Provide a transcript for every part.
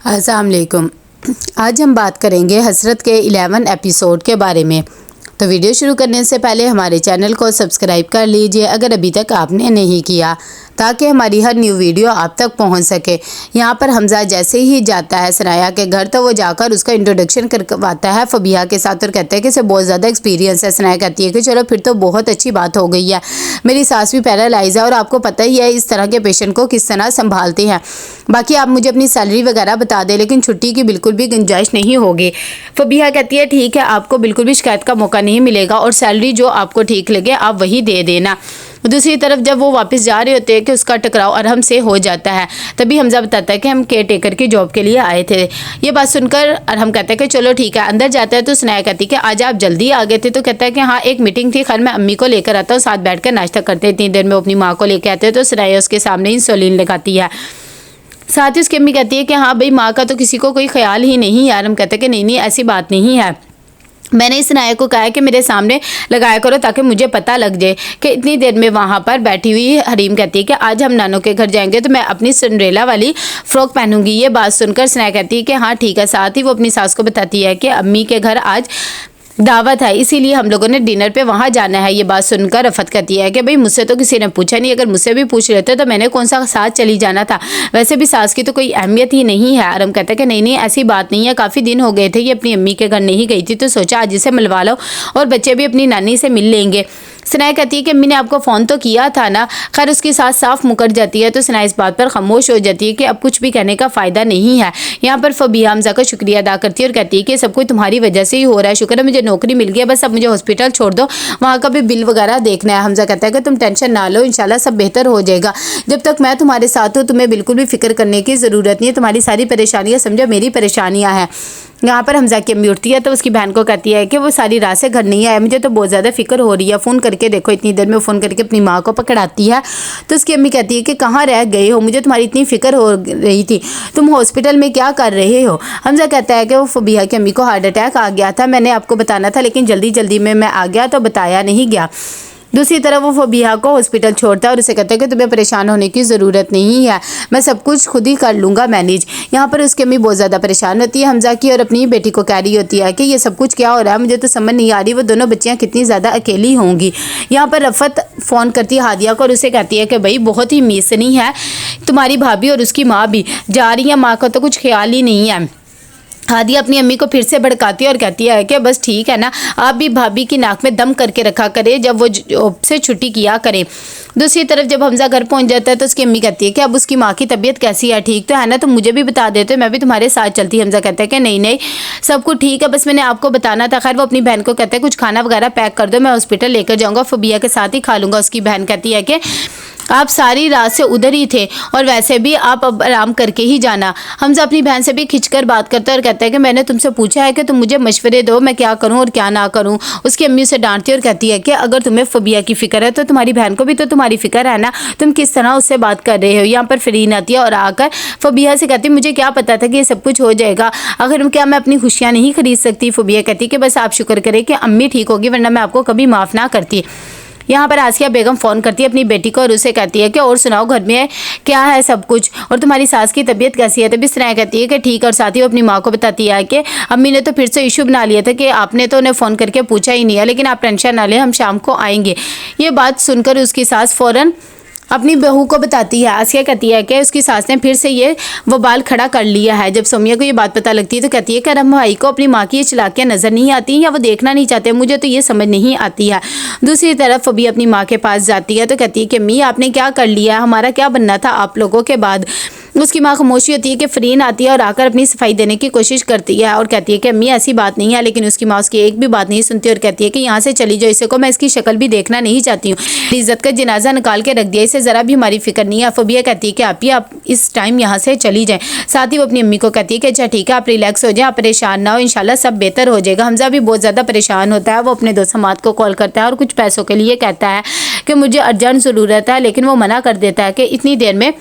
अस्सलाम वालेकुम। आज हम बात करेंगे हसरत के 11 एपिसोड के बारे में। तो वीडियो शुरू करने से पहले हमारे चैनल को सब्सक्राइब कर लीजिए अगर अभी तक आपने नहीं किया, ताकि हमारी हर न्यू वीडियो आप तक पहुंच सके। यहाँ पर हमजा जैसे ही जाता है सनाया के घर तो वो जाकर उसका इंट्रोडक्शन करवाता है फबीहा के साथ और कहता है कि इसे बहुत ज़्यादा एक्सपीरियंस है। सनाया कहती है कि चलो फिर तो बहुत अच्छी बात हो गई है, मेरी सास भी पैरालाइज है और आपको पता ही है इस तरह के पेशेंट को किस तरह संभालते हैं। बाकी आप मुझे अपनी सैलरी वगैरह बता दें, लेकिन छुट्टी की बिल्कुल भी गुंजाइश नहीं होगी। फबीहा कहती है ठीक है, आपको बिल्कुल भी शिकायत का मौका नहीं मिलेगा और सैलरी जो आपको ठीक लगे आप वही दे देना। दूसरी तरफ जब वो वापस जा रहे होते हैं कि उसका टकराव अरहम से हो जाता है, तभी हमजा बताता है कि हम केयर टेकर की जॉब के लिए आए थे। ये बात सुनकर अरहम कहता है कि चलो ठीक है। अंदर जाता है तो सनाया कहती है कि आज आप जल्दी आ गए थे, तो कहता है कि हाँ एक मीटिंग थी, खैर मैं अम्मी को लेकर आता हूँ, साथ बैठ कर नाश्ता करते हैं। इतनी देर में वो अपनी माँ को लेकर आते हैं तो सनाया उसके सामने इंसुलिन लगाती है। साथ ही उसकी अम्मी कहती है कि हाँ भाई माँ का तो किसी को कोई ख्याल ही नहीं है। अरहम कहता है कि नहीं ऐसी बात नहीं है, मैंने इस नायक को कहा है कि मेरे सामने लगाया करो ताकि मुझे पता लग जाए। कि इतनी देर में वहाँ पर बैठी हुई हरीम कहती है कि आज हम नानों के घर जाएंगे तो मैं अपनी सिंड्रेला वाली फ्रॉक पहनूंगी। ये बात सुनकर सनाया कहती है कि हाँ ठीक है। साथ ही वो अपनी सास को बताती है कि अम्मी के घर आज दावत है, इसीलिए हम लोगों ने डिनर पे वहाँ जाना है। ये बात सुनकर रफत कहती है कि भाई मुझसे तो किसी ने पूछा नहीं, अगर मुझसे भी पूछ लेते तो मैंने कौन सा साथ चली जाना था, वैसे भी सास की तो कोई अहमियत ही नहीं है। अरहम कहता है कि नहीं ऐसी बात नहीं है, काफ़ी दिन हो गए थे ये अपनी अम्मी के घर नहीं गई थी, तो सोचा आज इसे मिलवा लो और बच्चे भी अपनी नानी से मिल लेंगे। सनाया कहती है कि अम्मी ने आपको फ़ोन तो किया था ना। खैर उसकी सास साफ मुकर जाती है तो सनाया इस बात पर खामोश हो जाती है कि अब कुछ भी कहने का फ़ायदा नहीं है। यहाँ पर फबीहा हमजा का शुक्रिया अदा करती है और कहती है कि सब कुछ तुम्हारी वजह से ही हो रहा है, शुक्र है मुझे नौकरी मिल गई, बस अब मुझे हॉस्पिटल छोड़ दो, वहाँ का भी बिल वगैरह देखना है। हमजा कहता है कि तुम टेंशन ना लो, इंशाल्लाह सब बेहतर हो जाएगा। जब तक मैं तुम्हारे साथ हूँ तुम्हें बिल्कुल भी फिक्र करने की ज़रूरत नहीं है, तुम्हारी सारी परेशानियाँ समझो मेरी परेशानियाँ हैं। यहाँ पर हमजा की अम्मी उठती है तो उसकी बहन को कहती है कि वो सारी रात से घर नहीं आया, मुझे तो बहुत ज़्यादा फिक्र हो रही है, फ़ोन करके देखो। इतनी देर में फ़ोन करके अपनी माँ को पकड़ाती है तो उसकी अम्मी कहती है कि कहाँ रह गए हो, मुझे तुम्हारी इतनी फ़िक्र हो रही थी, तुम हॉस्पिटल में क्या कर रहे हो। हमजा कहता है कि वो फबीहा की अम्मी को हार्ट अटैक आ गया था, मैंने आपको बताना था लेकिन जल्दी में मैं आ गया तो बताया नहीं गया। दूसरी तरफ वो फबीहा को हॉस्पिटल छोड़ता है और उसे कहता है कि तुम्हें परेशान होने की ज़रूरत नहीं है, मैं सब कुछ खुद ही कर लूँगा मैनेज। यहाँ पर उसकी अम्मी बहुत ज़्यादा परेशान होती है हमजा की और अपनी बेटी को कह रही होती है कि ये सब कुछ क्या हो रहा है, मुझे तो समझ नहीं आ रही वो दोनों बच्चियाँ कितनी ज़्यादा अकेली होंगी। यहाँ पर रफत फ़ोन करती है हादिया को और उसे कहती है कि भाई बहुत ही मीसनी है, तुम्हारी भाभी और उसकी माँ भी जा रही है, माँ का तो कुछ ख्याल ही नहीं है। हादिया अपनी अम्मी को फिर से भड़काती है और कहती है कि बस ठीक है ना, आप भी भाभी की नाक में दम करके रखा करे जब वो जॉब से छुट्टी किया करे। दूसरी तरफ जब हमजा घर पहुंच जाता है तो उसकी अम्मी कहती है कि अब उसकी माँ की तबीयत कैसी है, ठीक तो है ना, तो मुझे भी बता देते मैं भी तुम्हारे साथ चलती। हमजा कहता है कि नहीं सब कुछ ठीक है, बस मैंने आपको बताना था। खैर वो अपनी बहन को कहता है कुछ खाना वगैरह पैक कर दो, मैं हॉस्पिटल लेकर जाऊँगा, फबीहा के साथ ही खा लूँगा। उसकी बहन कहती है कि आप सारी रात से उधर ही थे और वैसे भी आप अब आराम करके ही जाना। हमजा अपनी बहन से भी खिंचकर बात करता है और कहता है कि मैंने तुमसे पूछा है कि तुम मुझे मशवरे दो मैं क्या करूं और क्या ना करूं। उसकी अम्मी उसे डांटती है और कहती है कि अगर तुम्हें फबीहा की फिक्र है तो तुम्हारी बहन को भी तो तुम्हारी फिक्र है ना, तुम किस तरह उससे बात कर रहे हो। यहाँ पर फरीन आती है और आकर फबीहा से कहती है मुझे क्या पता था कि ये सब कुछ हो जाएगा, अगर क्या मैं अपनी खुशियाँ नहीं खरीद सकती। फबीहा कहती है कि बस आप शुक्र करें कि अम्मी ठीक होगी, वरना मैं आपको कभी माफ़ ना करती। यहाँ पर आसिया बेगम फ़ोन करती है अपनी बेटी को और उसे कहती है कि और सुनाओ घर में क्या है सब कुछ और तुम्हारी सास की तबीयत कैसी है। तभी सनाया कहती है कि ठीक, और साथ ही वो अपनी माँ को बताती है कि अम्मी ने तो फिर से इशू बना लिया था कि आपने तो उन्हें फ़ोन करके पूछा ही नहीं है, लेकिन आप टेंशन ना लें हम शाम को आएंगे। ये बात सुनकर उसकी सास फ़ौरन अपनी बहू को बताती है। आसिया कहती है कि उसकी सास ने फिर से ये वबाल खड़ा कर लिया है। जब सोमिया को ये बात पता लगती है तो कहती है कि अरहम भाई को अपनी माँ की ये चालाकियाँ नज़र नहीं आती या वो देखना नहीं चाहते, मुझे तो ये समझ नहीं आती है। दूसरी तरफ अभी अपनी माँ के पास जाती है तो कहती है कि मी आपने क्या कर लिया, हमारा क्या बनना था आप लोगों के बाद। उसकी माँ खामोशी होती है कि फरीन आती है और आकर अपनी सफाई देने की कोशिश करती है और कहती है कि अम्मी ऐसी बात नहीं है, लेकिन उसकी माँ उसकी एक भी बात नहीं सुनती और कहती है कि यहाँ से चली जाओ, इसे को मैं इसकी शक्ल भी देखना नहीं चाहती हूँ, इज्जत का जनाजा निकाल के रख दिया, इसे ज़रा भी हमारी फिक्र नहीं है। फबीहा कहती है कि आप इस टाइम यहाँ से चली जाएँ। साथ ही वो अपनी अम्मी को कहती है कि अच्छा ठीक है आप रिलैक्स हो जाए, आप परेशान ना हो, इंशाल्लाह सब बेहतर हो जाएगा। हमजा भी बहुत ज़्यादा परेशान होता है, वो अपने दोस्त हमाद को कॉल करता है और कुछ पैसों के लिए कहता है कि मुझे अर्जेंट ज़रूरत है, लेकिन वो मना कर देता है कि इतनी देर में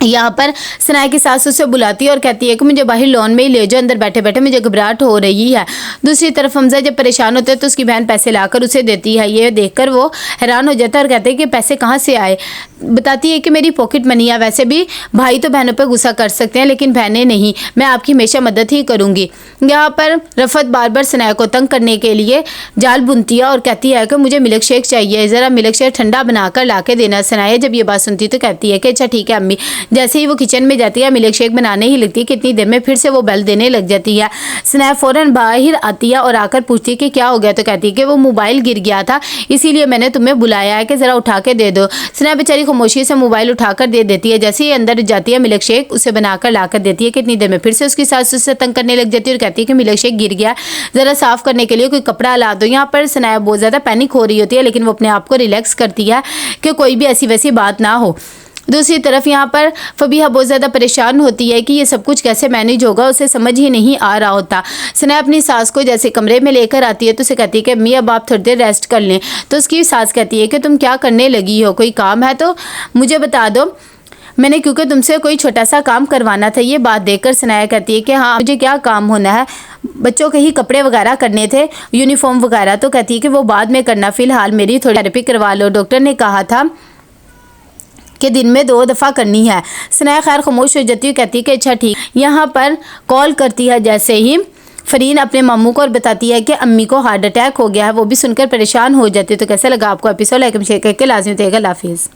यहाँ पर सनाया की सास उसे बुलाती है और कहती है कि मुझे बाहर लॉन में ही ले जाओ, अंदर बैठे बैठे मुझे घबराहट हो रही है। दूसरी तरफ हमजा जब परेशान होते हैं तो उसकी बहन पैसे लाकर उसे देती है। ये देखकर वो हैरान हो जाता है और कहते हैं कि पैसे कहाँ से आए। बताती है कि मेरी पॉकेट मनी है। वैसे भी भाई तो बहनों पर गुस्सा कर सकते हैं लेकिन बहनें नहीं, मैं आपकी हमेशा मदद ही करूँगी। यहाँ पर रफ़त बार बार सनाया को तंग करने के लिए जाल बुनती है और कहती है कि मुझे मिल्क शेक चाहिए, ज़रा मिल्क शेक ठंडा बनाकर ला के देना। सनाया जब ये बात सुनती तो कहती है कि अच्छा ठीक है अम्मी। जैसे ही वो किचन में जाती है मिल्क शेक बनाने ही लगती है, कितनी देर में फिर से वो बेल देने लग जाती है। सनाया फ़ौरन बाहर आती है और आकर पूछती है कि क्या हो गया। तो कहती है कि वो मोबाइल गिर गया था, इसीलिए मैंने तुम्हें बुलाया है कि ज़रा उठा के दे दो। सनाया बेचारी खामोशी से मोबाइल उठाकर दे देती है। जैसे ही अंदर जाती है मिल्क शेक उसे बनाकर लाकर देती है। कितनी देर में फिर से उसकी सास उससे तंग करने लग जाती है और कहती है कि मिल्क शेक गिर गया, ज़रा साफ़ करने के लिए कोई कपड़ा ला दो। यहाँ पर सनाया बहुत ज़्यादा पैनिक हो रही होती है लेकिन वो अपने आप को रिलैक्स करती है कि कोई भी ऐसी वैसी बात ना हो। दूसरी तरफ यहाँ पर फबीहा बहुत ज़्यादा परेशान होती है कि ये सब कुछ कैसे मैनेज होगा, उसे समझ ही नहीं आ रहा होता। सनाया अपनी सास को जैसे कमरे में लेकर आती है तो उसे कहती है कि अम्मी अब आप थोड़ी देर रेस्ट कर लें। तो उसकी सास कहती है कि तुम क्या करने लगी हो, कोई काम है तो मुझे बता दो, मैंने क्योंकि तुमसे कोई छोटा सा काम करवाना था। ये बात देखकर सनाया कहती है कि हाँ मुझे क्या काम होना है, बच्चों के ही कपड़े वगैरह करने थे, यूनिफॉर्म वगैरह। तो कहती है कि वो बाद में करना, फ़िलहाल मेरी थोड़ी थेरेपी करवा लो, डॉक्टर ने कहा था कि दिन में 2 दफ़ा करनी है। सनाया खैर खामोश हो जाती है, कहती है कि अच्छा ठीक। यहाँ पर कॉल करती है जैसे ही फरीन अपने मामू को और बताती है कि अम्मी को हार्ट अटैक हो गया है। वो भी सुनकर परेशान हो जाती है। तो कैसा लगा आपको एपिसोड, लाइक शेयर करके लाजमी देगा। अल्लाह हाफिज़।